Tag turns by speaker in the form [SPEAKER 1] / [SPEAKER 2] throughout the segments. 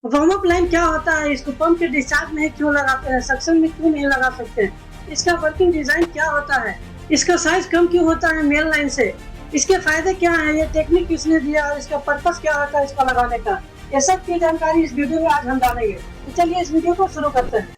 [SPEAKER 1] Warm up line क्या होता है, इसको पंप के डिस्चार्ज में क्यों लगाते हैं, सक्शन में क्यों नहीं लगा सकते हैं, इसका वर्किंग डिजाइन क्या होता है, इसका साइज कम क्यों होता है मेन लाइन से, इसके फायदे क्या है, ये टेक्निक किसने दिया और इसका पर्पस क्या होता है इसका लगाने का, ये सब की जानकारी इस वीडियो में आज हम डालेंगे। तो चलिए इस वीडियो को शुरू करते हैं।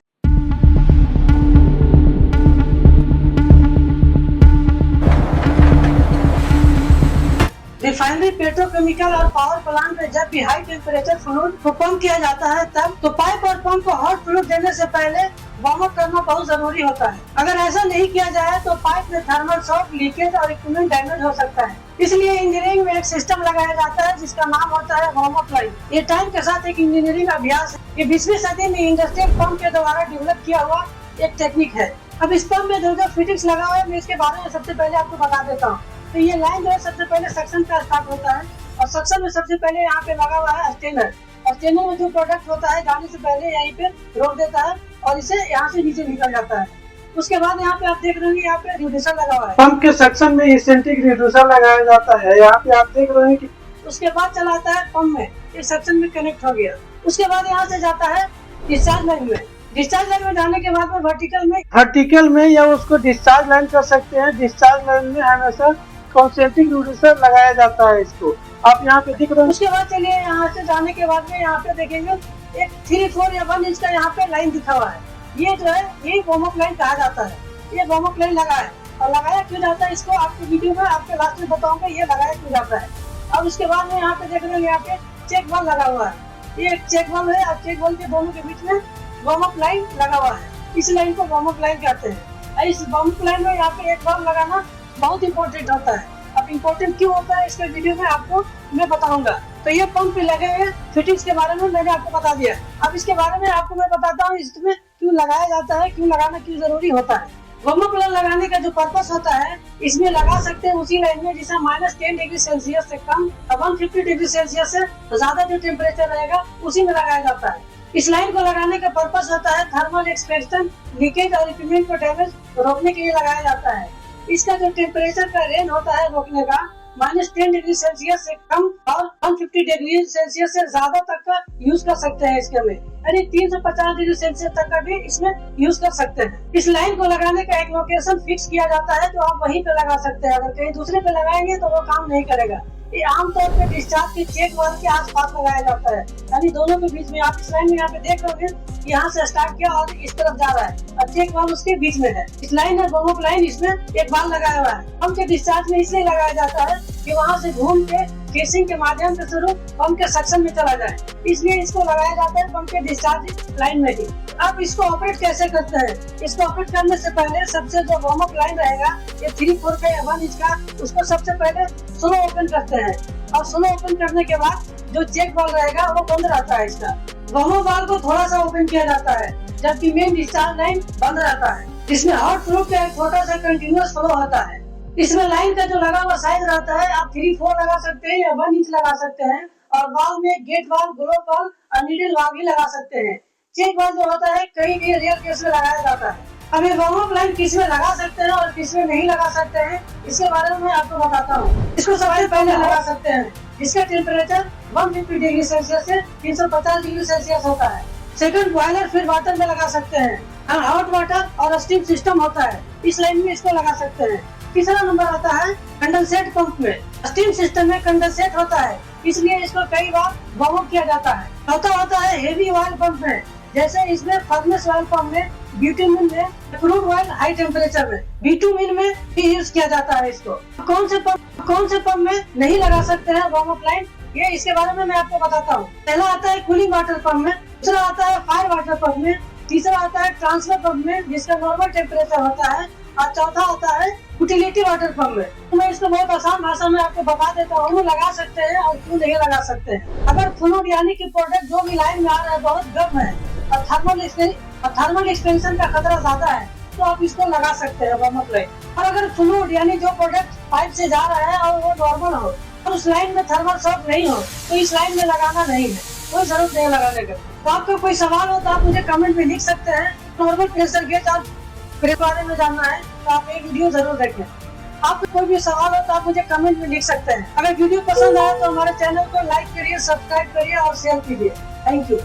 [SPEAKER 1] रिफाइनरी, पेट्रोकेमिकल और पावर प्लांट में जब भी हाई टेम्परेचर फ्लूइड को पंप किया जाता है तब तो पाइप और पंप को हॉट फ्लूइड देने से पहले वार्म अप करना बहुत जरूरी होता है। अगर ऐसा नहीं किया जाए तो पाइप में थर्मल शॉक, लीकेज और इक्विपमेंट डैमेज हो सकता है। इसलिए इंजीनियरिंग में एक सिस्टम लगाया जाता है जिसका नाम होता है वार्म अप लाइन। ये टाइम के साथ एक इंजीनियरिंग अभ्यास है। ये 20वीं सदी में इंडस्ट्रियल पंप के द्वारा डेवलप किया हुआ एक टेक्निक है। अब इस पंप में जो फिटिंग्स लगा हुआ है मैं इसके बारे में सबसे पहले आपको बता देता हूँ। तो ये लाइन जो है सबसे पहले सक्शन का स्टार्ट होता है और सक्शन में सबसे पहले यहाँ पे लगा हुआ है स्टेनर। स्टेनर में जो प्रोडक्ट होता है जाने से पहले यहीं पे रोक देता है और इसे यहाँ से नीचे निकल जाता है। उसके बाद यहाँ पे आप देख रहे होंगे यहाँ पे रिड्यूसर लगा हुआ है। पंप के सक्शन में इसेंट्रिक रिड्यूसर लगाया जाता है। यहाँ पे आप देख रहे हैं कि उसके बाद चला आता है पंप में, ये सक्शन में कनेक्ट हो गया। उसके बाद यहाँ से जाता है डिस्चार्ज लाइन में। डिस्चार्ज लाइन में जाने के बाद में वर्टिकल में या उसको डिस्चार्ज लाइन कर सकते हैं। डिस्चार्ज लाइन में हमेशा कॉन्सेंट्रिक रिड्यूसर लगाया जाता है। इसको आप यहाँ पे दिख रहे हैं। उसके बाद चलिए यहाँ से जाने के बाद में यहाँ पे देखेंगे एक 3, 4 या 1 इंच का यहाँ पे लाइन दिखा हुआ है। ये जो है ये वार्म अप लाइन कहा जाता है। ये वार्म अप लाइन लगा है और लगाया क्यों जाता है इसको आपको वीडियो में आपके लास्ट में बताऊंगा ये लगाया क्यों जाता है। अब उसके बाद में यहाँ पे देख रहे हैं यहाँ पे चेक वाल्व लगा हुआ है। ये एक चेक वाल्व है और चेक वाल्व के दोनों के बीच में वार्म अप लाइन लगा हुआ है। इस लाइन को वार्म अप लाइन कहते हैं। इस वार्म अप लाइन में यहाँ पे एक वाल्व लगाना बहुत इंपॉर्टेंट होता है। अब इम्पोर्टेंट क्यों होता है इसके वीडियो में आपको मैं बताऊंगा। तो ये पंप पे लगे हुए फिटिंग्स के बारे में मैंने आपको बता दिया। अब इसके बारे में आपको मैं बताता हूँ इसमें क्यों लगाया जाता है, क्यों लगाना क्यों जरूरी होता है। वार्म अप लाइन लगाने का जो पर्पस होता है इसमें लगा सकते हैं उसी लाइन में जिसे -10 डिग्री सेल्सियस से कम और 150 डिग्री सेल्सियस से ज्यादा जो टेम्परेचर रहेगा उसी में लगाया जाता है। इस लाइन को लगाने का पर्पस होता है थर्मल एक्सपेंशन, लीकेज और इक्विपमेंट को डैमेज रोकने के लिए लगाया जाता है। इसका जो टेम्परेचर का रेंज होता है रोकने का -10 डिग्री सेल्सियस से कम और 150 डिग्री सेल्सियस से ज्यादा तक का यूज कर सकते हैं। इसके में यानी 350 डिग्री सेल्सियस तक का भी इसमें यूज कर सकते हैं। इस लाइन को लगाने का एक लोकेशन फिक्स किया जाता है जो आप वहीं पे लगा सकते हैं। अगर कहीं दूसरे पे लगाएंगे तो वो काम नहीं करेगा। ये आमतौर पे डिस्चार्ज के चेक वाल्व के आसपास लगाया जाता है, यानी दोनों के बीच में। आप इस लाइन में यहाँ पे देख रहे हो यहाँ से स्टार्ट किया और इस तरफ जा रहा है और चेक वाल्व उसके बीच में है। इस लाइन और वार्म अप लाइन इसमें एक वाल्व लगाया हुआ है। पंप के डिस्चार्ज में इसलिए लगाया जाता है कि वहाँ से घूम के केसिंग के माध्यम से शुरू पंप के सक्शन में चला जाए, इसलिए इसको लगाया जाता है पंप के डिस्चार्ज लाइन में ही। अब इसको ऑपरेट कैसे करते हैं? इसको ऑपरेट करने से पहले सबसे जो वार्म अप लाइन रहेगा ये 3, 4 का या 1 इंच का, उसको सबसे पहले स्लो ओपन करते हैं और स्लो ओपन करने के बाद जो चेक वाल्व रहेगा वो बंद रहता है। इसका वार्म अप वाल्व को थोड़ा सा ओपन किया जाता है जबकि मेन डिस्चार्ज लाइन बंद रहता है। इसमें हॉट फ्लूइड का एक छोटा सा कंटिन्यूअस फ्लो होता है। इसमें लाइन का जो लगा हुआ साइज रहता है आप 3, 4 लगा सकते हैं या 1 इंच लगा सकते हैं और वाल्व में गेट वाल्व, ग्लोब वाल्व और नीडल वाल्व भी लगा सकते हैं। चेक वाल्व जो होता है कई भी रेयर केस में लगाया जाता है। अब ये वार्म अप लाइन किस में लगा सकते हैं और किस में नहीं लगा सकते हैं इसके बारे में मैं आपको बताता हूँ। इसको सबसे पहले लगा सकते हैं इसका टेम्परेचर 150 डिग्री सेल्सियस से 350 डिग्री सेल्सियस होता है। सेकंड बॉयलर फिर वाटर में लगा सकते हैं। हॉट वाटर और स्टीम सिस्टम होता है, इस लाइन में इसको लगा सकते हैं। तीसरा नंबर आता है कंडेंसेट पंप में। स्टीम सिस्टम में कंडेंसेट होता है इसलिए इसको कई बार वार्म अप किया जाता है। चौथा होता है हेवी ऑयल पंप में, जैसे इसमें फर्नेस ऑयल पंप में, बिटुमिन में, क्रूड ऑयल हाई टेम्परेचर में, बिटुमिन में भी यूज किया जाता है। इसको कौन से पंप में नहीं लगा सकते हैं वार्म अप लाइन, ये इसके बारे में मैं आपको बताता हूँ। पहला आता है कूलिंग वाटर पंप में, दूसरा आता है फायर वाटर पंप में, तीसरा आता है ट्रांसफर पंप में जिसका नॉर्मल टेम्परेचर होता है और चौथा आता है यूटिलिटी वाटर पंप में। तो मैं इसको बहुत आसान भाषा में आपको बता देता हूँ लगा सकते हैं और क्यों नहीं लगा सकते हैं। अगर फ्लूइड यानी कि प्रोडक्ट जो भी लाइन में आ रहा है बहुत गर्म है और थर्मल एक्सपेंशन का खतरा ज्यादा है तो आप इसको लगा सकते हैं वार्म अप लाइन। और अगर फ्लूइड यानी जो प्रोडक्ट पाइप से जा रहा है और वो नॉर्मल हो और उस लाइन में थर्मल शॉक नहीं हो तो इस लाइन में लगाना नहीं है, कोई जरूरत नहीं लगाने का। तो आपका कोई सवाल हो तो आप मुझे कमेंट में लिख सकते हैं। नॉर्मल प्रेशर गेज और मेरे बारे में जानना है तो आप ये वीडियो जरूर देखें। आपको कोई भी सवाल हो तो आप मुझे कमेंट में लिख सकते हैं। अगर वीडियो पसंद आया तो हमारे चैनल को लाइक करिए, सब्सक्राइब करिए और शेयर कीजिए। Thank you.